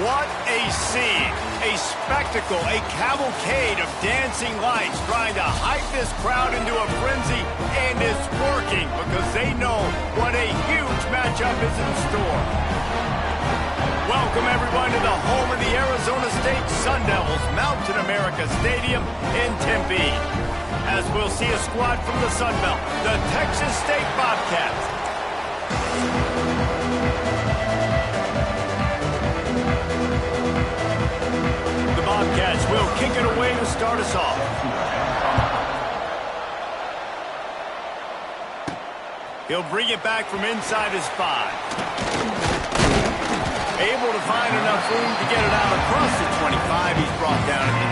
What a scene, a spectacle, a cavalcade of dancing lights trying to hype this crowd into a frenzy, and it's working because they know what a huge matchup is in store. Welcome everyone to the home of the Arizona State Sun Devils, Mountain America Stadium in Tempe. As we'll see a squad from the Sun Belt, the Texas State Bobcats. The Bobcats will kick it away to start us off. He'll bring it back from inside his 5. Able to find enough room to get it out across the 25. He's brought down at the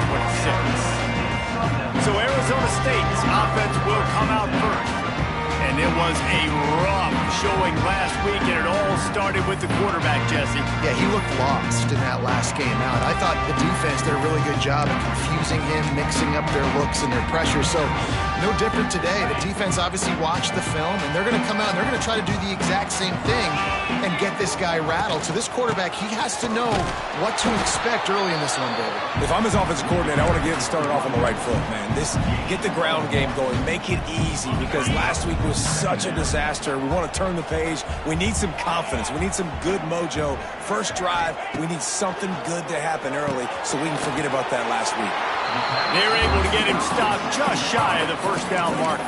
26. So Arizona State's offense will come out first. And it was a rough showing last week, and it all started with the quarterback, Jesse. Yeah, he looked lost in that last game out. I thought the defense did a really good job of confusing him, mixing up their looks and their pressure. So no different today. The defense obviously watched the film, and they're going to come out and they're going to try to do the exact same thing and get this guy rattled. So this quarterback, he has to know what to expect early in this one, David. If I'm his offensive coordinator, I want to get it started off on the right foot, man. Get the ground game going. Make it easy, because last week was such a disaster. We want to turn the page. We need some confidence. We need some good mojo. First drive, we need something good to happen early so we can forget about that last week. They're able to get him stopped just shy of the first down mark.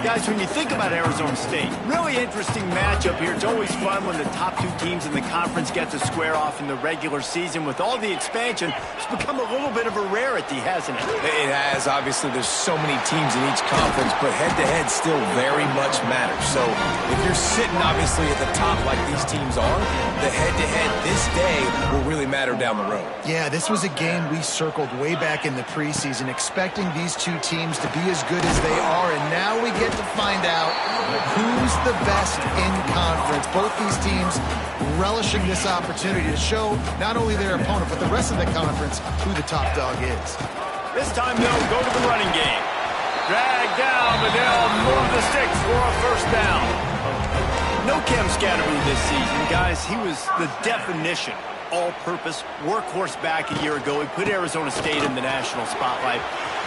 Guys, when you think about Arizona State, really interesting matchup here. It's always fun when the top two teams in the conference get to square off in the regular season. With all the expansion, it's become a little bit of a rarity, hasn't it? It has. Obviously, there's so many teams in each conference, but head-to-head still very much matters. So if you're sitting, obviously, at the top like these teams are, the head-to-head this day will really matter down the road. Yeah, this was a game we circled way back in the preseason, expecting these two teams to be as good as they are, and now we get to find out who's the best in conference. Both these teams relishing this opportunity to show not only their opponent, but the rest of the conference who the top dog is. This time they'll go to the running game. Drag down, but they'll move the sticks for a first down. No Cam Scatterby this season, guys. He was the definition all-purpose workhorse back a year ago. He put Arizona State in the national spotlight.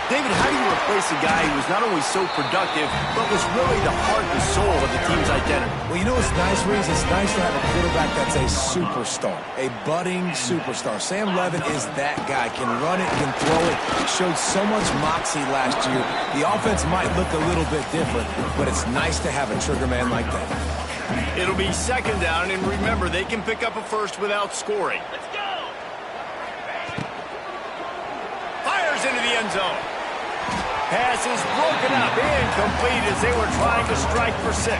David, how do you replace a guy who was not only so productive, but was really the heart and soul of the team's identity? Well, you know what's nice, Reese? It's nice to have a quarterback that's a superstar, a budding superstar. Sam Levin is that guy. Can run it, can throw it. Showed so much moxie last year. The offense might look a little bit different, but it's nice to have a trigger man like that. It'll be second down, and remember, they can pick up a first without scoring. Let's go! Fires into the end zone. Pass is broken up, incomplete as they were trying to strike for 6.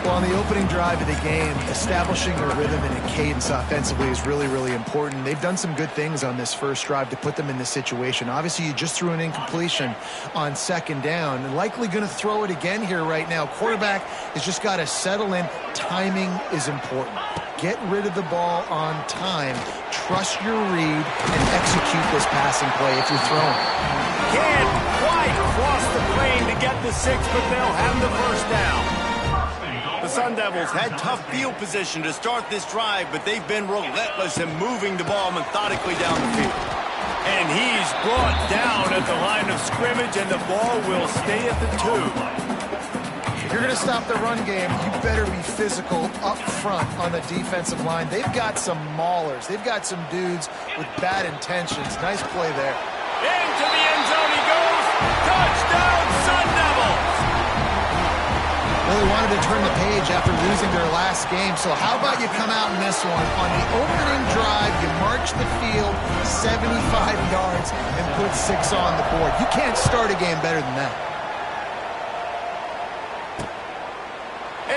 Well, on the opening drive of the game, establishing a rhythm and a cadence offensively is really, really important. They've done some good things on this first drive to put them in this situation. Obviously, you just threw an incompletion on second down, and likely going to throw it again here right now. Quarterback has just got to settle in. Timing is important. Get rid of the ball on time. Trust your read and execute this passing play if you're throwing. Can't quite cross the plane to get the 6, but they'll have the first down. The Sun Devils had tough field position to start this drive, but they've been relentless in moving the ball methodically down the field. And he's brought down at the line of scrimmage, and the ball will stay at the 2. If you're going to stop the run game, you better be physical up front on the defensive line. They've got some maulers. They've got some dudes with bad intentions. Nice play there. Into the end zone he goes. Touchdown, Sun Devils! Really wanted to turn the page after losing their last game, so how about you come out in this one? On the opening drive, you march the field 75 yards and put 6 on the board. You can't start a game better than that.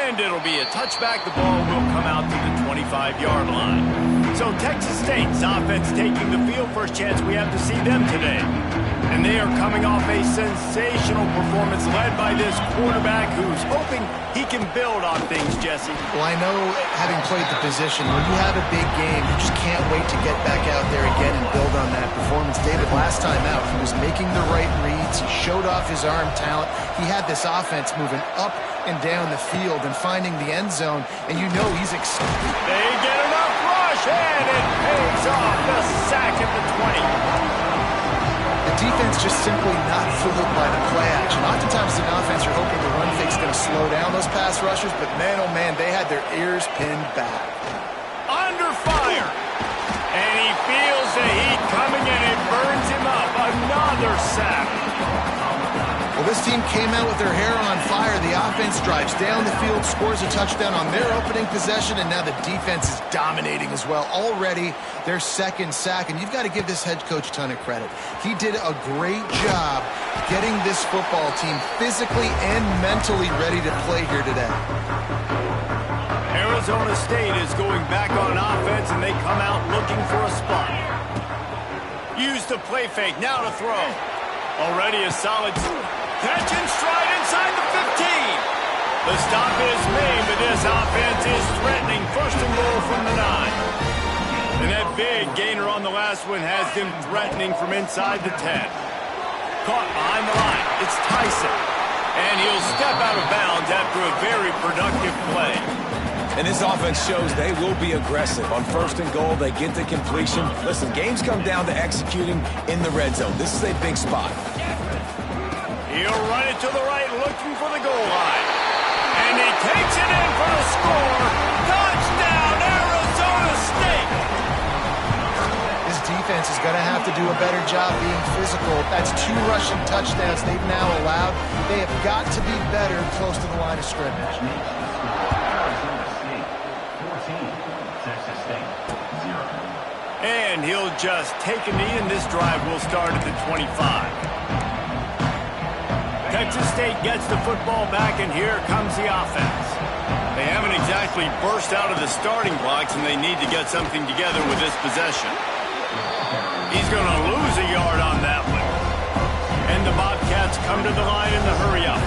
And it'll be a touchback. The ball will come out to the 25-yard line. So Texas State's offense taking the field. First chance we have to see them today. And they are coming off a sensational performance led by this quarterback who's hoping he can build on things, Jesse. Well, I know, having played the position, when you have a big game, you just can't wait to get back out there again and build on that performance. David, last time out, he was making the right reads. He showed off his arm talent. He had this offense moving up and down the field and finding the end zone, and you know he's excited. They get enough rush, and it sack at the 20. The defense just simply not fooled by the play action. Oftentimes in offense, you're hoping the run fake's going to slow down those pass rushers, but man, oh man, they had their ears pinned back. Under fire. And he feels the heat coming and it burns him up. Another sack. Well, this team came out with their hair on fire. The offense drives down the field, scores a touchdown on their opening possession, and now the defense is dominating as well. Already their second sack, and you've got to give this head coach a ton of credit. He did a great job getting this football team physically and mentally ready to play here today. Arizona State is going back on offense, and they come out looking for a spot. Use the play fake, now to throw. Already a solid catch and stride inside the 15. The stop is made, but this offense is threatening. First and goal from the 9. And that big gainer on the last one has them threatening from inside the 10. Caught behind the line. It's Tyson. And he'll step out of bounds after a very productive play. And this offense shows they will be aggressive. On first and goal, they get the completion. Listen, games come down to executing in the red zone. This is a big spot. He'll run it to the right, looking for the goal line. And he takes it in for the score. Touchdown, Arizona State! This defense is going to have to do a better job being physical. That's 2 rushing touchdowns they've now allowed. They have got to be better close to the line of scrimmage. And he'll just take a knee, and this drive will start at the 25. Texas State gets the football back, and here comes the offense. They haven't exactly burst out of the starting blocks, and they need to get something together with this possession. He's going to lose a yard on that one. And the Bobcats come to the line in the hurry-up.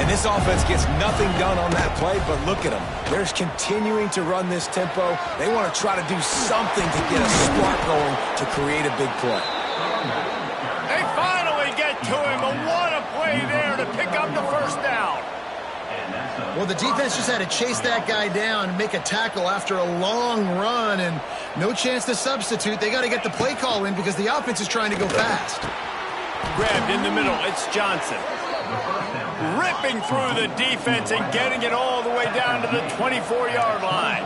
And this offense gets nothing done on that play, but look at them. They're continuing to run this tempo. They want to try to do something to get a spark going to create a big play. They finally get to him. What a play there to pick up the first down. Well, the defense just had to chase that guy down and make a tackle after a long run, and no chance to substitute. They got to get the play call in because the offense is trying to go fast. Grabbed in the middle. It's Johnson. Ripping through the defense and getting it all the way down to the 24-yard line.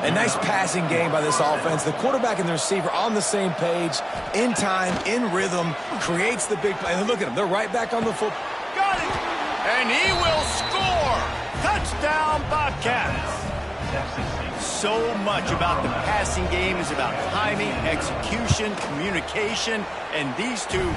A nice passing game by this offense. The quarterback and the receiver on the same page, in time, in rhythm, creates the big play. And look at them. They're right back on the foot. Got it. And he will score. Touchdown, Bobcats. So much about the passing game is about timing, execution, communication, and these two,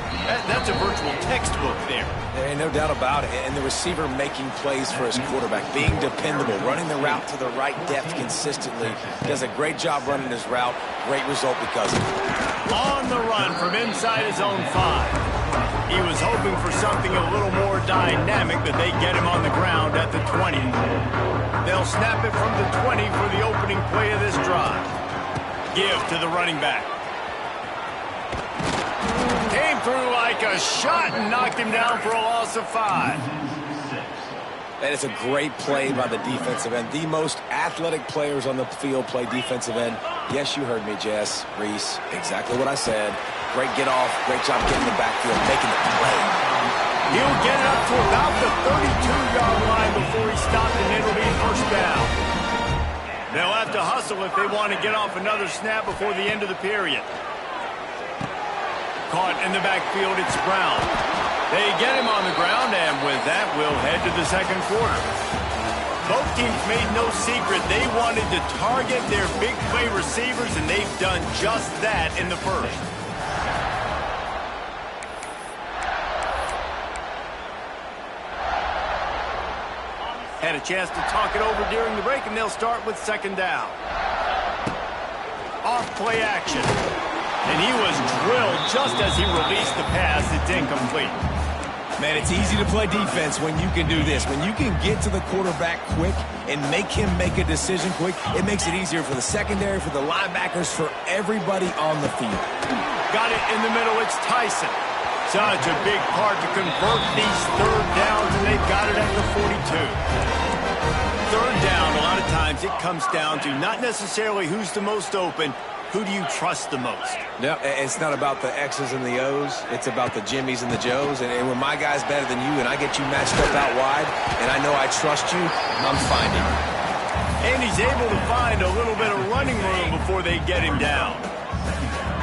that's a virtual textbook there. There ain't no doubt about it. And the receiver making plays for his quarterback, being dependable, running the route to the right depth consistently. Does a great job running his route. Great result because of it. On the run from inside his own 5. He was hoping for something a little more dynamic, but they get him on the ground at the 20. They'll snap it from the 20 for the opening play of this drive. Give to the running back. Came through like a shot and knocked him down for a loss of 5. That is a great play by the defensive end. The most athletic players on the field play defensive end. Yes, you heard me, Jess, Reese. Exactly what I said. Great get off. Great job getting the backfield, making the play. He'll get it up to about the 32-yard line before he stopped, and it'll be first down. They'll have to hustle if they want to get off another snap before the end of the period. Caught in the backfield, it's Brown. They get him on the ground, and with that, we'll head to the second quarter. Both teams made no secret they wanted to target their big play receivers, and they've done just that in the first. Had a chance to talk it over during the break, and they'll start with second down. Off play action. And he was drilled just as he released the pass. It's incomplete. Man, it's easy to play defense when you can do this. When you can get to the quarterback quick and make him make a decision quick, it makes it easier for the secondary, for the linebackers, for everybody on the field. Got it in the middle. It's Tyson. Such a big part to convert these third downs, and they've got it at the 42. Third down, a lot of times it comes down to not necessarily who's the most open, who do you trust the most? No, it's not about the X's and the O's. It's about the Jimmys and the Joes. And when my guy's better than you and I get you matched up out wide and I know I trust you, I'm finding you. And he's able to find a little bit of running room before they get him down.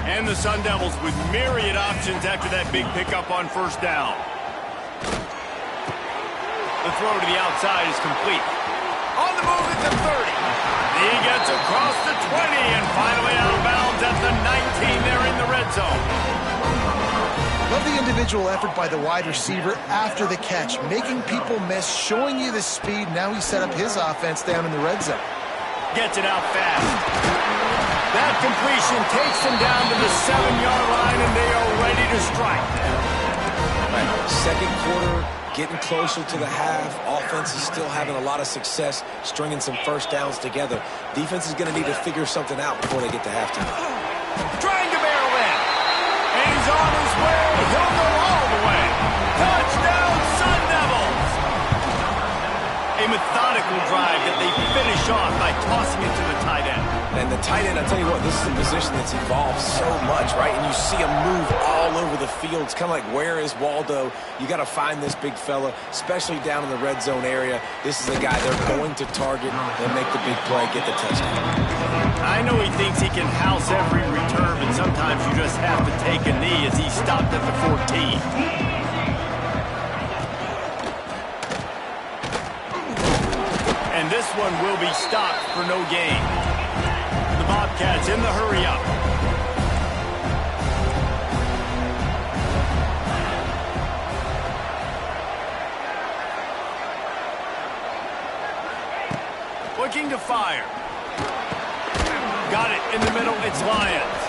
And the Sun Devils with myriad options after that big pickup on first down. The throw to the outside is complete. On the move at the 30. He gets across the 20 and finally out of bounds at the 19 there in the red zone. Love the individual effort by the wide receiver after the catch, making people miss, showing you the speed. Now he set up his offense down in the red zone. Gets it out fast. That completion takes them down to the 7-yard line, and they are ready to strike. Right. Second quarter, getting closer to the half. Offense is still having a lot of success stringing some first downs together. Defense is going to need to figure something out before they get to halftime. Trying to barrel in. And he's on his way. He'll go all the way. Touchdown, Sun Devils. A methodical drive that they finish off by tossing it to the tight end. And the tight end, I'll tell you what, this is a position that's evolved so much, right? And you see him move all over the field. It's kind of like, where is Waldo? You got to find this big fella, especially down in the red zone area. This is the guy they're going to target and make the big play, get the touchdown. I know he thinks he can house every return, but sometimes you just have to take a knee as he stopped at the 14. And this one will be stopped for no gain. The Bobcats in the hurry-up. Looking to fire. Got it in the middle. It's Lions.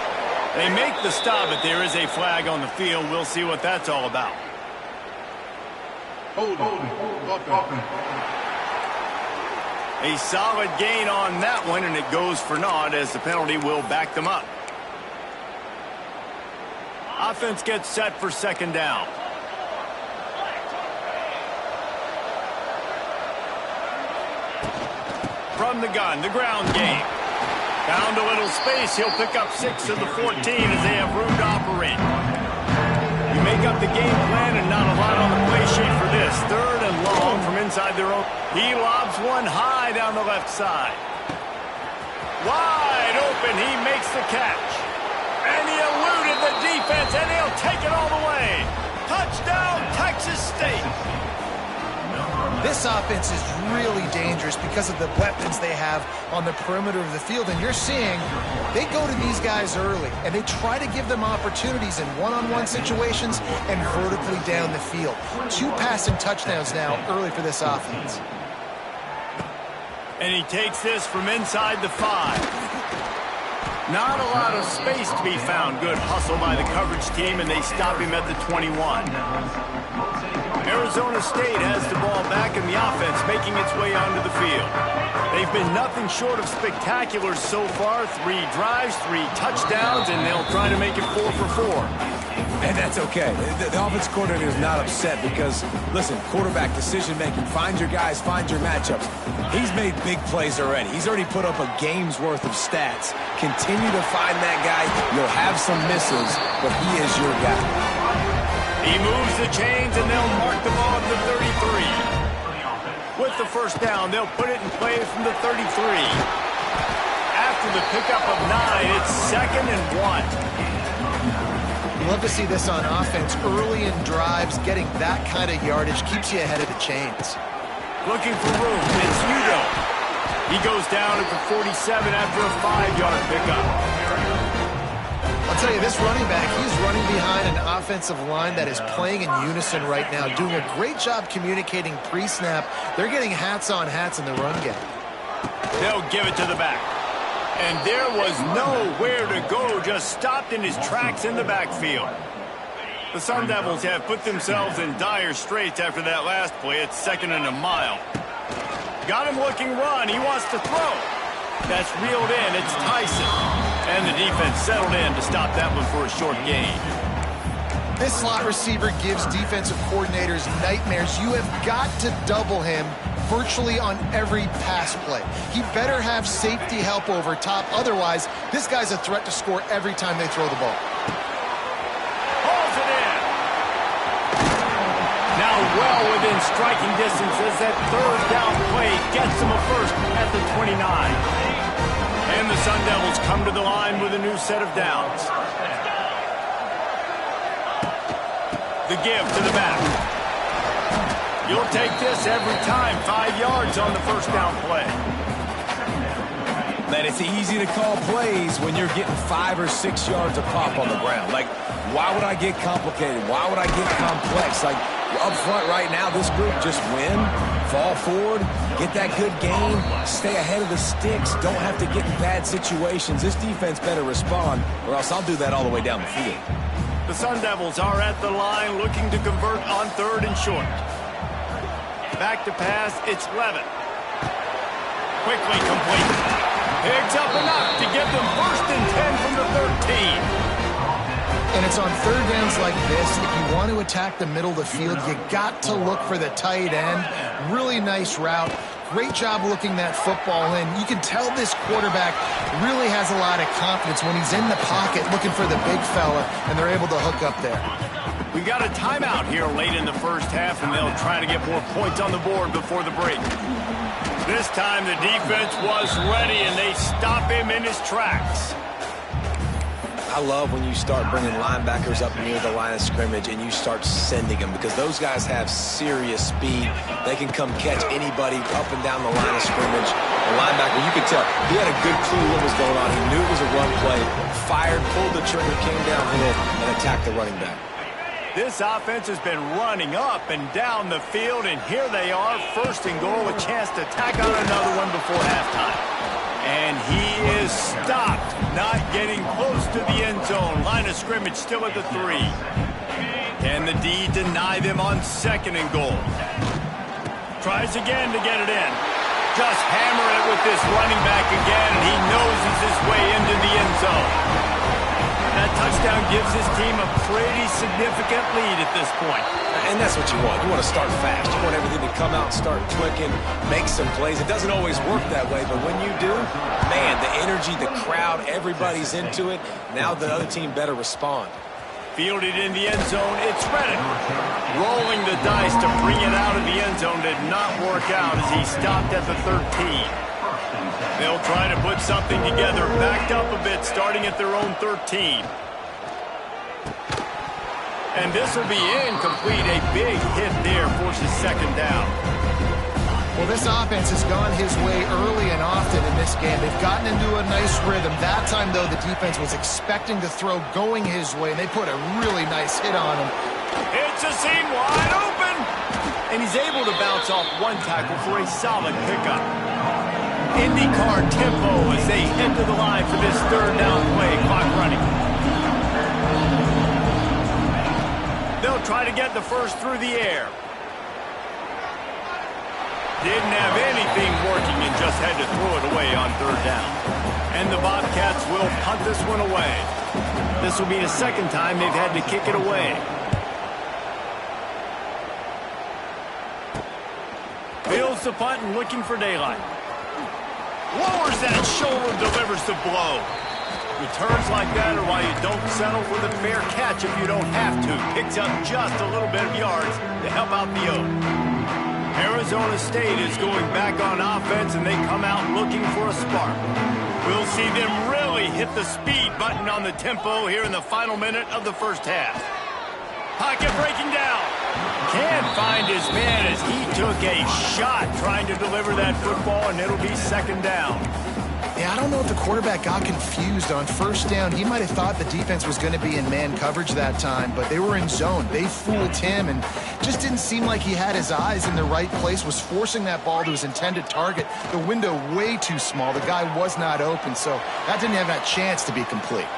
They make the stop, but there is a flag on the field. We'll see what that's all about. Hold on. A solid gain on that one, and it goes for naught as the penalty will back them up. Offense gets set for second down. From the gun, the ground game. Found a little space. He'll pick up 6 of the 14 as they have room to operate. You make up the game plan and not a lot on the play sheet for this. Third and long from inside their own. He lobs one high down the left side. Wide open. He makes the catch. And he eluded the defense, and he'll take it all the way. Touchdown, Texas State. This offense is really dangerous because of the weapons they have on the perimeter of the field. And you're seeing they go to these guys early, and they try to give them opportunities in one-on-one situations and vertically down the field. 2 passing touchdowns now early for this offense. And he takes this from inside the 5. Not a lot of space to be found. Good hustle by the coverage team, and they stop him at the 21. Arizona State has the ball back in the offense, making its way onto the field. They've been nothing short of spectacular so far. 3 drives, 3 touchdowns, and they'll try to make it 4 for 4. And that's okay. The offense coordinator is not upset because, listen, quarterback decision-making, find your guys, find your matchups. He's made big plays already. He's already put up a game's worth of stats. Continue to find that guy. You'll have some misses, but he is your guy. He moves the chains, and they'll mark the ball at the 33. With the first down, they'll put it in play from the 33. After the pickup of 9, it's 2nd and 1. Love to see this on offense. Early in drives, getting that kind of yardage keeps you ahead of the chains. Looking for room. It's Hugo. He goes down at the 47 after a 5-yard pickup. I'll tell you, this running back, he's running behind an offensive line that is playing in unison right now, doing a great job communicating pre-snap. They're getting hats on hats in the run game. They'll give it to the back. And there was nowhere to go, just stopped in his tracks in the backfield. The Sun Devils have put themselves in dire straits after that last play. It's 2nd and a mile. Got him looking run. He wants to throw. That's reeled in. It's Tyson. And the defense settled in to stop that one for a short gain. This slot receiver gives defensive coordinators nightmares. You have got to double him virtually on every pass play. He better have safety help over top. Otherwise, this guy's a threat to score every time they throw the ball. Hauls it in. Now well within striking distance as that third down play gets them a first at the 29. And the Sun Devils come to the line with a new set of downs. The give to the back. You'll take this every time. 5 yards on the first down play. Man, it's easy to call plays when you're getting 5 or 6 yards of pop on the ground. Like, why would I get complicated? Why would I get complex? Like, up front right now, this group just win, fall forward, get that good game, stay ahead of the sticks, don't have to get in bad situations. This defense better respond, or else I'll do that all the way down the field. The Sun Devils are at the line looking to convert on 3rd and short. Back to pass, it's Levin. Quickly complete. Picks up enough to give them 1st and 10 from the 13. And it's on 3rd downs like this. If you want to attack the middle of the field, you got to look for the tight end. Really nice route. Great job looking that football in. You can tell this quarterback really has a lot of confidence when he's in the pocket looking for the big fella, and they're able to hook up there. We got a timeout here late in the first half, and they'll try to get more points on the board before the break. This time the defense was ready, and they stop him in his tracks. I love when you start bringing linebackers up near the line of scrimmage and you start sending them, because those guys have serious speed. They can come catch anybody up and down the line of scrimmage. The linebacker, you could tell, he had a good clue what was going on. He knew it was a run play, fired, pulled the trigger, came downhill, and attacked the running back. This offense has been running up and down the field, and here they are, 1st and goal, a chance to tack on another one before halftime. And he is stopped, not getting close to the end zone. Line of scrimmage still at the 3. Can the D deny them on 2nd and goal? Tries again to get it in. Just hammer it with this running back again, and he noses his way into the end zone. That touchdown gives his team a pretty significant lead at this point. And that's what you want. You want to start fast. You want everything to come out and start clicking, make some plays. It doesn't always work that way, but when you do, man, the energy, the crowd, everybody's into it. Now the other team better respond. Fielded in the end zone, it's Reddick. Rolling the dice to bring it out of the end zone did not work out as he stopped at the 13. They'll try to put something together, backed up a bit, starting at their own 13. And this will be incomplete. A big hit there forces 2nd down. Well, this offense has gone his way early and often in this game. They've gotten into a nice rhythm. That time, though, the defense was expecting to throw going his way, and they put a really nice hit on him. It's a seam wide open. And he's able to bounce off one tackle for a solid pickup. IndyCar tempo as they head to the line for this 3rd down play. Clock running. They'll try to get the first through the air. Didn't have anything working and just had to throw it away on 3rd down. And the Bobcats will punt this one away. This will be the 2nd time they've had to kick it away. Fields the punt and looking for daylight. Lowers that shoulder, delivers the blow. Returns like that are why you don't settle for the fair catch if you don't have to. Picks up just a little bit of yards to help out the Oaks. Arizona State is going back on offense, and they come out looking for a spark. We'll see them really hit the speed button on the tempo here in the final minute of the first half. Pocket breaking down. Can't find his man as he took a shot trying to deliver that football, and it'll be 2nd down. Yeah, I don't know if the quarterback got confused on 1st down. He might have thought the defense was going to be in man coverage that time, but they were in zone. They fooled him and just didn't seem like he had his eyes in the right place, was forcing that ball to his intended target. The window way too small. The guy was not open, so that didn't have that chance to be complete.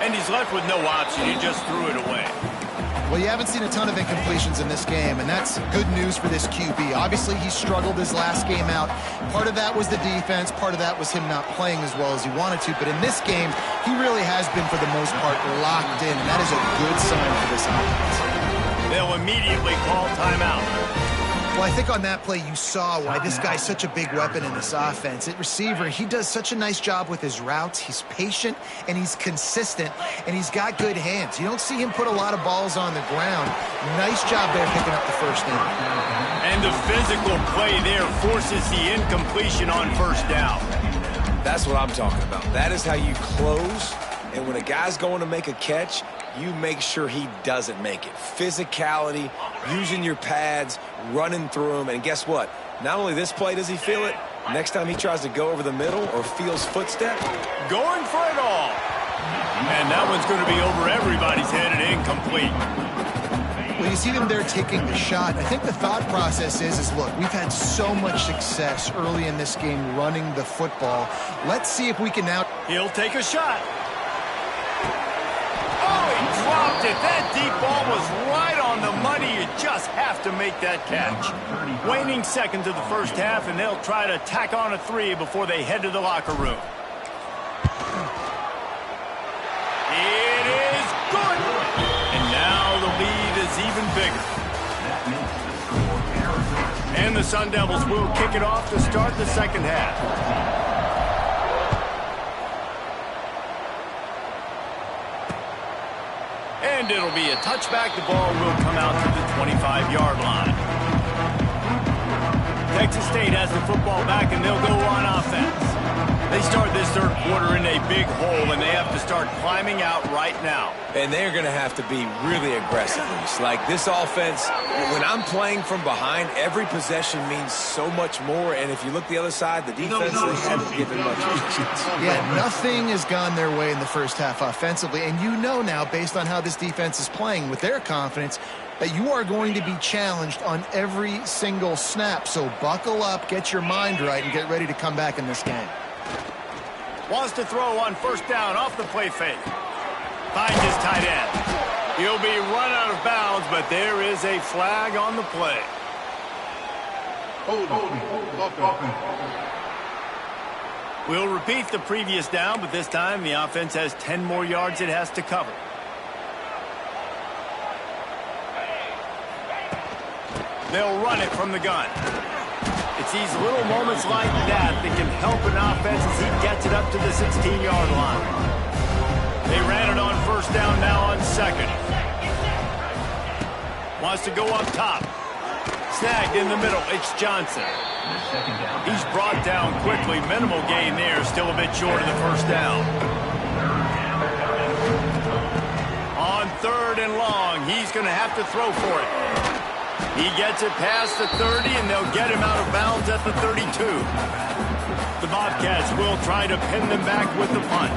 And he's left with no option. He just threw it away. Well, you haven't seen a ton of incompletions in this game, and that's good news for this QB. Obviously, he struggled his last game out. Part of that was the defense. Part of that was him not playing as well as he wanted to. But in this game, he really has been, for the most part, locked in, and that is a good sign for this offense. They'll immediately call timeout. Well, I think on that play you saw why this guy's such a big weapon in this offense. At receiver, he does such a nice job with his routes. He's patient, and he's consistent, and he's got good hands. You don't see him put a lot of balls on the ground. Nice job there picking up the first down. And the physical play there forces the incompletion on first down. That's what I'm talking about. That is how you close, and when a guy's going to make a catch, you make sure he doesn't make it. Physicality, using your pads, running through them, and guess what? Not only this play does he feel it, next time he tries to go over the middle or feels footstep, going for it all. And that one's going to be over everybody's head and incomplete. Well, you see them there taking the shot. I think the thought process is look, we've had so much success early in this game running the football. Let's see if we can now... He'll take a shot. Oh, he dropped it. That deep ball was right on the money. You just have to make that catch. Waning seconds of the first half, and they'll try to tack on a 3 before they head to the locker room. It is good. And now the lead is even bigger. And the Sun Devils will kick it off to start the second half. And it'll be a touchback. The ball will come out to the 25-yard line. Texas State has the football back, and they'll go on offense. They start this third quarter in a big hole, and they have to start climbing out right now. And they're going to have to be really aggressive. Like this offense, when I'm playing from behind, every possession means so much more. And if you look the other side, the defense, they haven't given much resistance. Yeah, nothing has gone their way in the first half offensively. And you know now, based on how this defense is playing with their confidence, that you are going to be challenged on every single snap. So buckle up, get your mind right, and get ready to come back in this game. Wants to throw on first down off the play fake. Finds his tight end. He'll be run out of bounds, but there is a flag on the play. We'll repeat the previous down, but this time the offense has 10 more yards it has to cover. They'll run it from the gun. It's these little moments like that can help an offense as he gets it up to the 16-yard line. They ran it on first down, now on second. Wants to go up top. Snagged in the middle. It's Johnson. He's brought down quickly. Minimal gain there. Still a bit short of the first down. On third and long, he's going to have to throw for it. He gets it past the 30, and they'll get him out of bounds at the 32. The Bobcats will try to pin them back with the punt.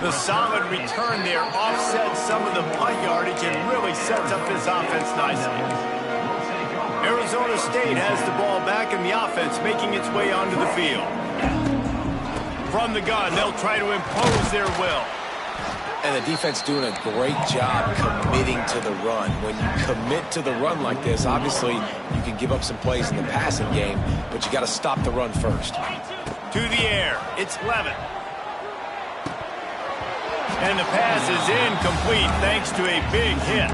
The solid return there offsets some of the punt yardage and really sets up this offense nicely. Arizona State has the ball back in the offense, making its way onto the field. From the gun, they'll try to impose their will. And the defense doing a great job committing to the run. When you commit to the run like this, obviously you can give up some plays in the passing game, but you got to stop the run first. To the air, it's Levin. And the pass is incomplete thanks to a big hit.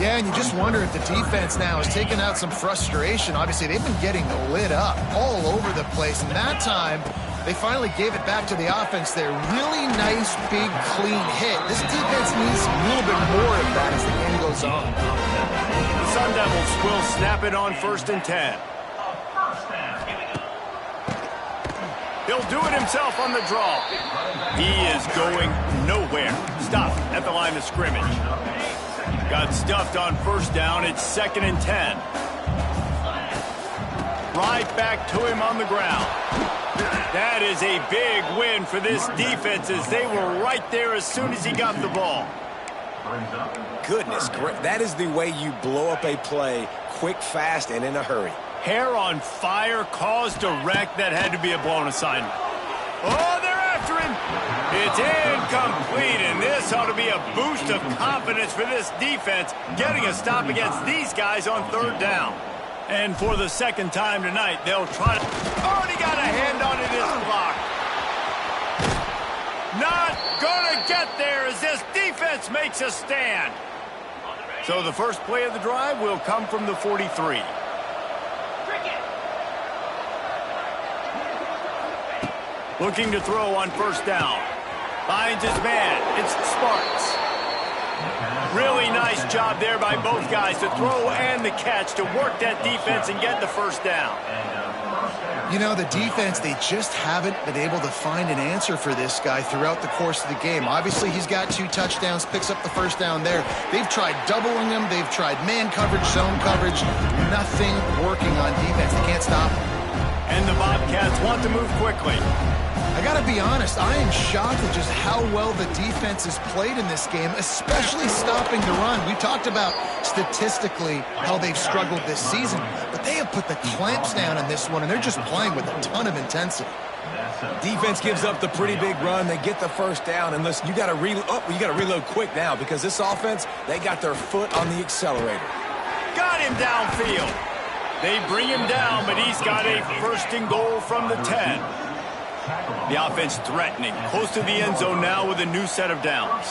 Yeah, and you just wonder if the defense now is taking out some frustration. Obviously, they've been getting lit up all over the place. And that time, they finally gave it back to the offense there. Really nice, big, clean hit. This defense needs a little bit more of that as the game goes on. The Sun Devils will snap it on 1st and 10. He'll do it himself on the draw. He is going nowhere. Stop at the line of scrimmage. Got stuffed on first down. It's 2nd and 10. Right back to him on the ground. That is a big win for this defense as they were right there as soon as he got the ball. Goodness, that is the way you blow up a play quick, fast, and in a hurry. Hair on fire, caused a wreck. That had to be a blown assignment. Oh, they're after him. It's incomplete, and this ought to be a boost of confidence for this defense, getting a stop against these guys on 3rd down. And for the second time tonight, they'll try to... Oh, he got a hand on it, it's blocked. Not gonna get there as this defense makes a stand. So the first play of the drive will come from the 43. Looking to throw on first down. Finds his man. It's Sparks. Really nice job there by both guys to throw and the catch to work that defense and get the first down. You know, the defense, they just haven't been able to find an answer for this guy throughout the course of the game. Obviously, he's got 2 touchdowns, picks up the first down there. They've tried doubling him. They've tried man coverage, zone coverage. Nothing working on defense. They can't stop him. And the Bobcats want to move quickly. I got to be honest, I am shocked at just how well the defense has played in this game, especially stopping the run. We talked about statistically how they've struggled this season, but they have put the clamps down in this one, and they're just playing with a ton of intensity. Defense gives up the pretty big run. They get the first down, and listen, you got to reload quick now because this offense, they got their foot on the accelerator. Got him downfield. They bring him down, but he's got a first and goal from the 10. The offense threatening, close to the end zone now with a new set of downs.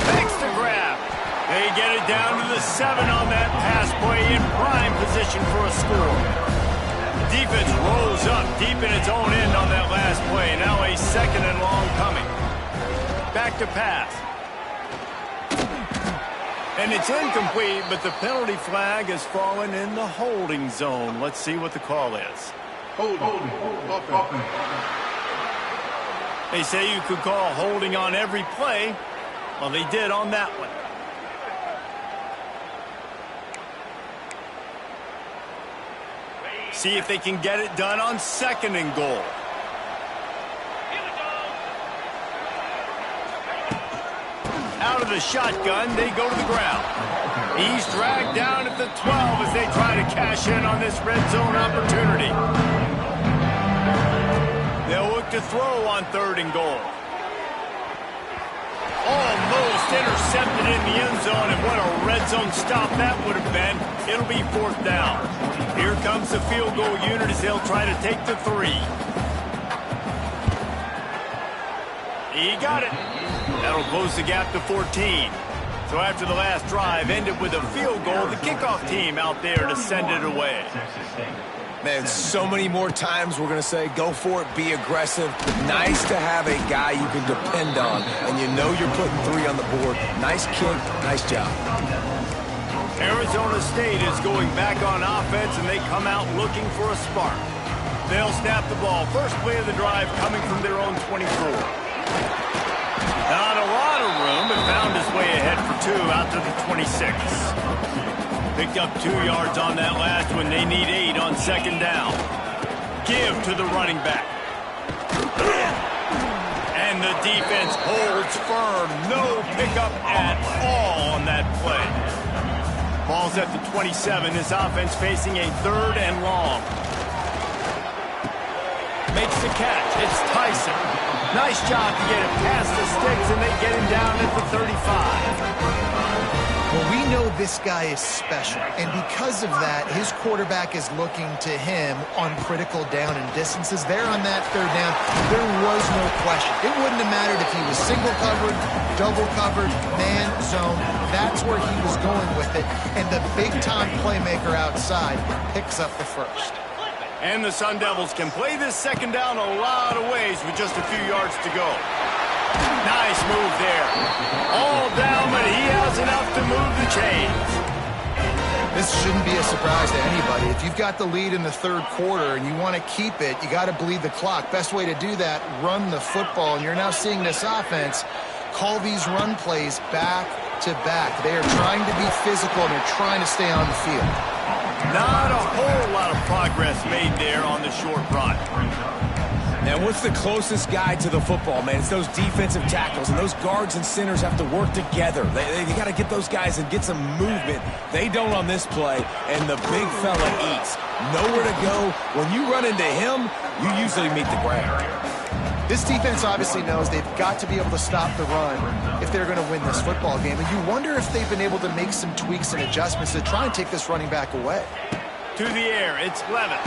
Thanks to grab. They get it down to the 7 on that pass play in prime position for a score. Defense rolls up deep in its own end on that last play. Now a second and long coming. Back to pass. And it's incomplete, but the penalty flag has fallen in the holding zone. Let's see what the call is. Holding. They say you could call holding on every play. Well, they did on that one. See if they can get it done on second and goal. Out of the shotgun, they go to the ground. He's dragged down at the 12 as they try to cash in on this red zone opportunity. They'll look to throw on third and goal. Almost intercepted in the end zone, and what a red zone stop that would have been. It'll be fourth down. Here comes the field goal unit as they'll try to take the 3. He got it. That'll close the gap to 14. So after the last drive ended with a field goal, the kickoff team out there to send it away. Man, so many more times we're going to say, go for it, be aggressive. Nice to have a guy you can depend on, and you know you're putting 3 on the board. Nice kick, nice job. Arizona State is going back on offense, and they come out looking for a spark. They'll snap the ball. First play of the drive coming from their own 24. Not a lot of room, but found his way ahead for 2 out to the 26. Picked up 2 yards on that last one. They need 8 on second down. Give to the running back. And the defense holds firm. No pickup at all on that play. Ball's at the 27. This offense facing a third and long. Makes the catch. It's Tyson. Nice job to get it past the sticks, and they get him down at the 35. Well, we know this guy is special, and because of that, his quarterback is looking to him on critical down and distances. There on that third down, there was no question. It wouldn't have mattered if he was single covered, double covered, man, zone. That's where he was going with it, and the big-time playmaker outside picks up the first. And the Sun Devils can play this second down a lot of ways with just a few yards to go. Nice move there. All down, but he has enough to move the chains. This shouldn't be a surprise to anybody. If you've got the lead in the third quarter and you want to keep it, you got to bleed the clock. Best way to do that, run the football. And you're now seeing this offense call these run plays back to back. They are trying to be physical, and they're trying to stay on the field. Not a whole lot of progress made there on the short run. Now, what's the closest guy to the football, man? It's those defensive tackles, and those guards and centers have to work together. They got to get those guys and get some movement. They don't on this play, and the big fella eats. Nowhere to go. When you run into him, you usually meet the ground. This defense obviously knows they've got to be able to stop the run if they're going to win this football game. And you wonder if they've been able to make some tweaks and adjustments to try and take this running back away. To the air, it's Levin.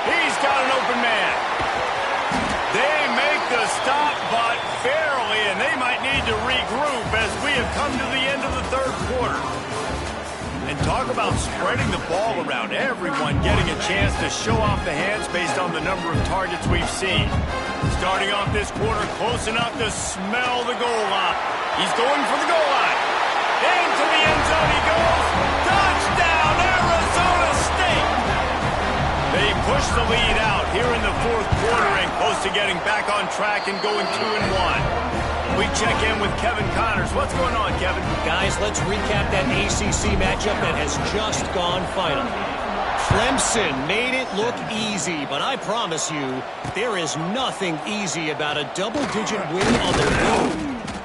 He's got an open man. They make the stop, but barely, and they might need to regroup as we have come to the end of the third quarter. And talk about spreading the ball around. Everyone getting a chance to show off the hands based on the number of targets we've seen. Starting off this quarter close enough to smell the goal line. He's going for the goal line. Into the end zone he goes. Touchdown, Arizona State! They push the lead out here in the fourth quarter and close to getting back on track and going 2-1. We check in with Kevin Connors. What's going on, Kevin? Guys, let's recap that ACC matchup that has just gone final. Clemson made it look easy, but I promise you, there is nothing easy about a double-digit win on the road.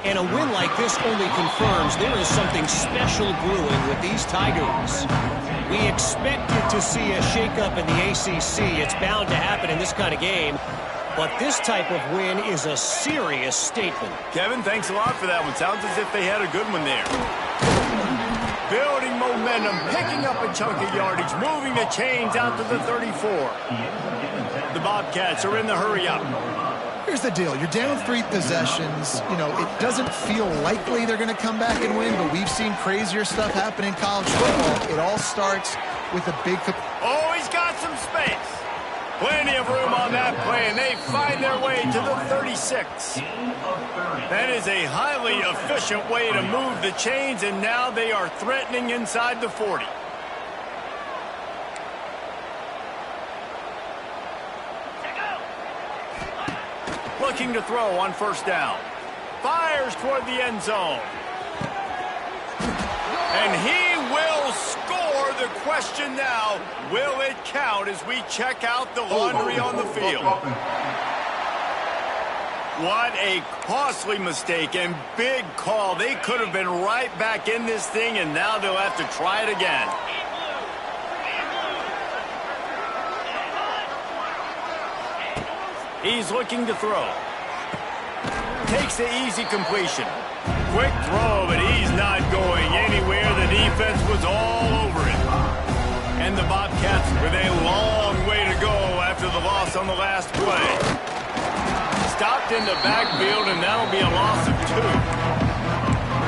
And a win like this only confirms there is something special brewing with these Tigers. We expected to see a shakeup in the ACC. It's bound to happen in this kind of game. But this type of win is a serious statement. Kevin, thanks a lot for that one. Sounds as if they had a good one there. Building momentum, picking up a chunk of yardage, moving the chains out to the 34. The Bobcats are in the hurry-up. Here's the deal. You're down 3 possessions. You know, it doesn't feel likely they're going to come back and win, but we've seen crazier stuff happen in college football. It all starts with a big... Oh, he's got some space. Plenty of room on that play, and they find their way to the 36. That is a highly efficient way to move the chains, and now they are threatening inside the 40. Looking to throw on first down. Fires toward the end zone. And he will score. The question now, will it count as we check out the laundry on the field? What a costly mistake and big call. They could have been right back in this thing, and now they'll have to try it again. He's looking to throw. Takes the easy completion. Quick throw, but he's not going anywhere. The defense was all over it. And the Bobcats with a long way to go after the loss on the last play. Stopped in the backfield, and that'll be a loss of 2.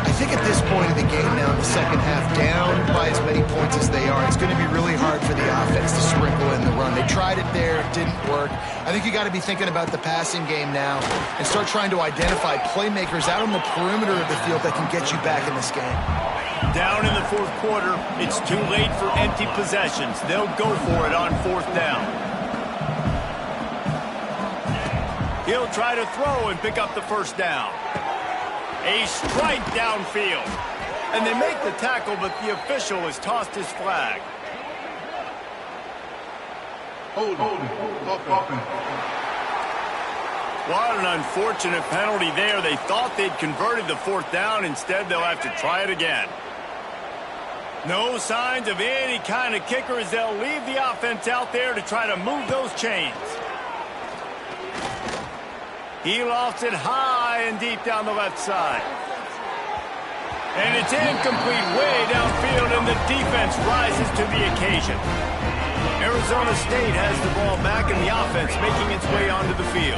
I think at this point of the game now in the second half, down by as many points as they are, it's going to be really hard for the offense to sprinkle in the run. They tried it there, it didn't work. I think you got to be thinking about the passing game now and start trying to identify playmakers out on the perimeter of the field that can get you back in this game. Down in the fourth quarter, it's too late for empty possessions. They'll go for it on fourth down. He'll try to throw and pick up the first down. A strike downfield. And they make the tackle, but the official has tossed his flag. Hold on. What an unfortunate penalty there. They thought they'd converted the fourth down. Instead, they'll have to try it again. No signs of any kind of kicker as they'll leave the offense out there to try to move those chains. He lofts it high and deep down the left side. And it's incomplete way downfield, and the defense rises to the occasion. Arizona State has the ball back, and the offense making its way onto the field.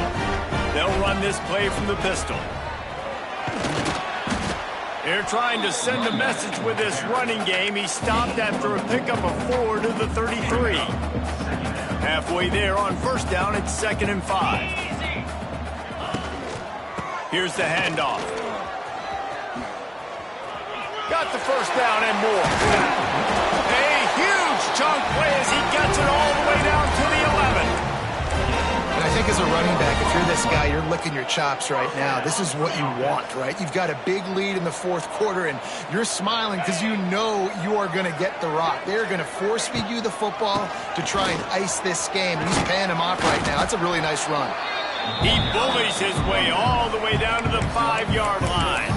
They'll run this play from the pistol. They're trying to send a message with this running game. He stopped after a pickup of 4 to the 33. Halfway there on first down, it's 2nd and 5. Here's the handoff. Got the first down and more. A huge chunk play as he gets it all the way down to the 11. And I think as a running back, if you're this guy, you're licking your chops right now. This is what you want, right? You've got a big lead in the fourth quarter, and you're smiling because you know you are going to get the rock. They're going to force-feed you the football to try and ice this game. He's paying him off right now. That's a really nice run. He bullies his way all the way down to the 5-yard line.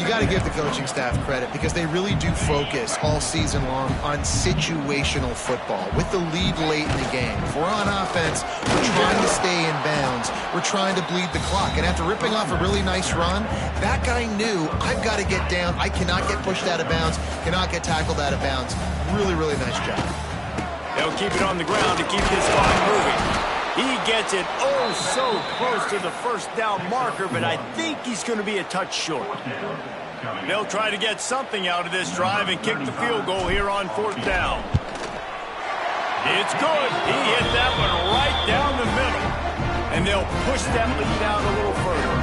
You got to give the coaching staff credit because they really do focus all season long on situational football. With the lead late in the game, if we're on offense, we're trying to stay in bounds. were trying to bleed the clock. And after ripping off a really nice run, that guy knew, I've got to get down. I cannot get pushed out of bounds, cannot get tackled out of bounds. Really, really nice job. They'll keep it on the ground to keep this line moving. He gets it oh so close to the first down marker, but I think he's going to be a touch short. They'll try to get something out of this drive and kick the field goal here on 4th down. It's good. He hit that one right down the middle. And they'll push that lead out a little further.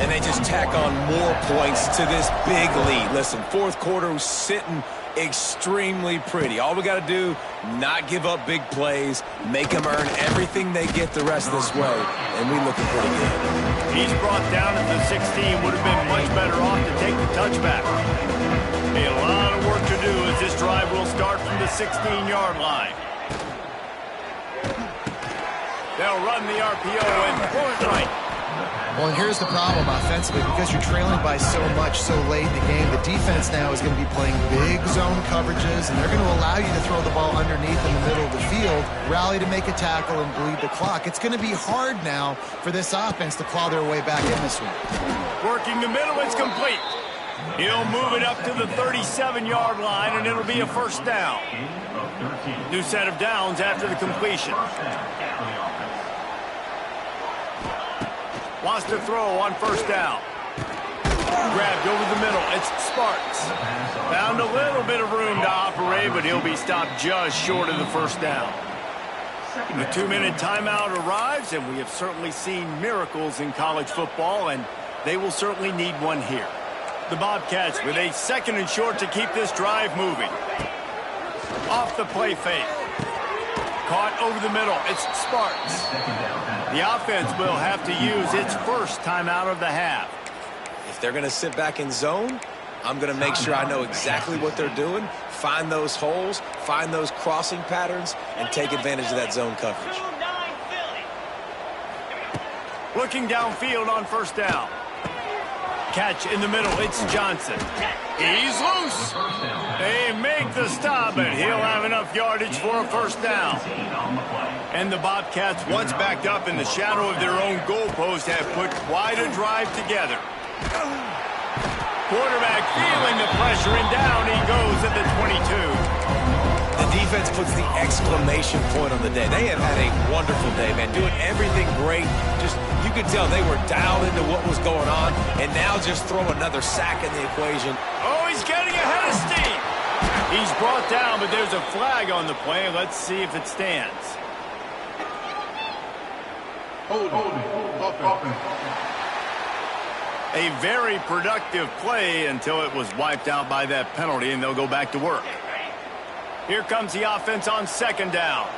And they just tack on more points to this big lead. Listen, 4th quarter was sitting extremely pretty. All we got to do, not give up big plays, make them earn everything they get the rest of this way, and we looking pretty good. He's brought down at the 16. Would have been much better off to take the touchback. A lot of work to do as this drive will start from the 16-yard line. They'll run the RPO and pull it right. Well, and here's the problem offensively. Because you're trailing by so much so late in the game, the defense now is going to be playing big zone coverages, and they're going to allow you to throw the ball underneath in the middle of the field, rally to make a tackle, and bleed the clock. It's going to be hard now for this offense to claw their way back in this one. Working the middle, it's complete. He'll move it up to the 37-yard line, and it'll be a first down. New set of downs after the completion. Wants to throw on first down. Grabbed over the middle. It's Sparks. Found a little bit of room to operate, but he'll be stopped just short of the first down. The 2-minute timeout arrives, and we have certainly seen miracles in college football, and they will certainly need one here. The Bobcats with a 2nd and short to keep this drive moving. Off the play fake. Caught over the middle. It's Sparks. The offense will have to use its first timeout of the half. If they're going to sit back in zone, I'm going to make sure I know exactly what they're doing, find those holes, find those crossing patterns, and take advantage of that zone coverage. Looking downfield on first down. Catch in the middle. It's Johnson. He's loose. They make the stop, and he'll have enough yardage for a first down. And the Bobcats, once backed up in the shadow of their own goalpost, have put quite a drive together. Quarterback feeling the pressure, and down he goes at the 22. The defense puts the exclamation point on the day. They have had a wonderful day, man, doing everything great. Just, you could tell they were dialed into what was going on, and now just throw another sack in the equation. Oh, he's getting ahead of steam. He's brought down, but there's a flag on the play. Let's see if it stands. A very productive play until it was wiped out by that penalty, and they'll go back to work. Here comes the offense on 2nd down.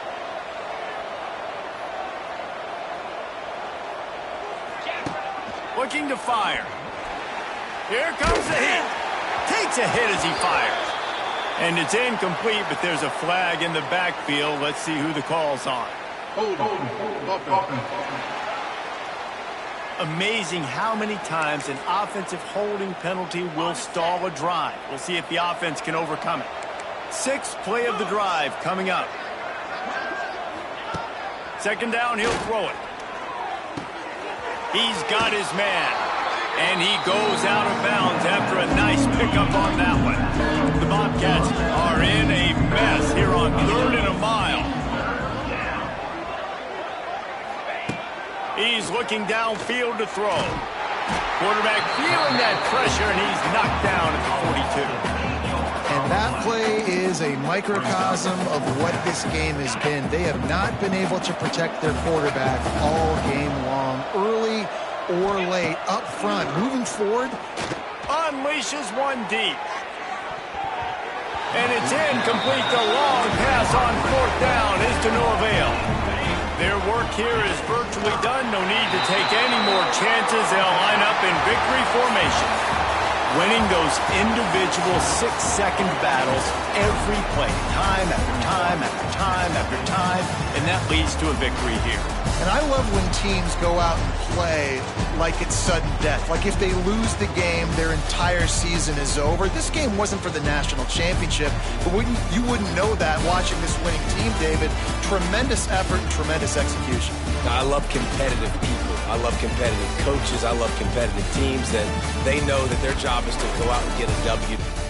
Looking to fire. Here comes the hit. Takes a hit as he fires. And it's incomplete, but there's a flag in the backfield. Let's see who the call's on. Amazing how many times an offensive holding penalty will stall a drive. We'll see if the offense can overcome it. 6th play of the drive coming up. 2nd down, he'll throw it. He's got his man. And he goes out of bounds after a nice pickup on that one. The Bobcats are in a mess here on 3rd and a mile. He's looking downfield to throw. Quarterback feeling that pressure, and he's knocked down at the 42. And that play is a microcosm of what this game has been. They have not been able to protect their quarterback all game long, early or late, up front, moving forward. Unleashes one deep. And it's incomplete. The long pass on 4th down is to no avail. Their work here is virtually done. No need to take any more chances. They'll line up in victory formation. winning those individual 6-second battles every play, time after time after time after time, and that leads to a victory here. And I love when teams go out and play like it's sudden death. Like if they lose the game, their entire season is over. This game wasn't for the national championship, but you wouldn't know that watching this winning team, David. Tremendous effort and tremendous execution. I love competitive people. I love competitive coaches. I love competitive teams that they know that their job is to go out and get a W.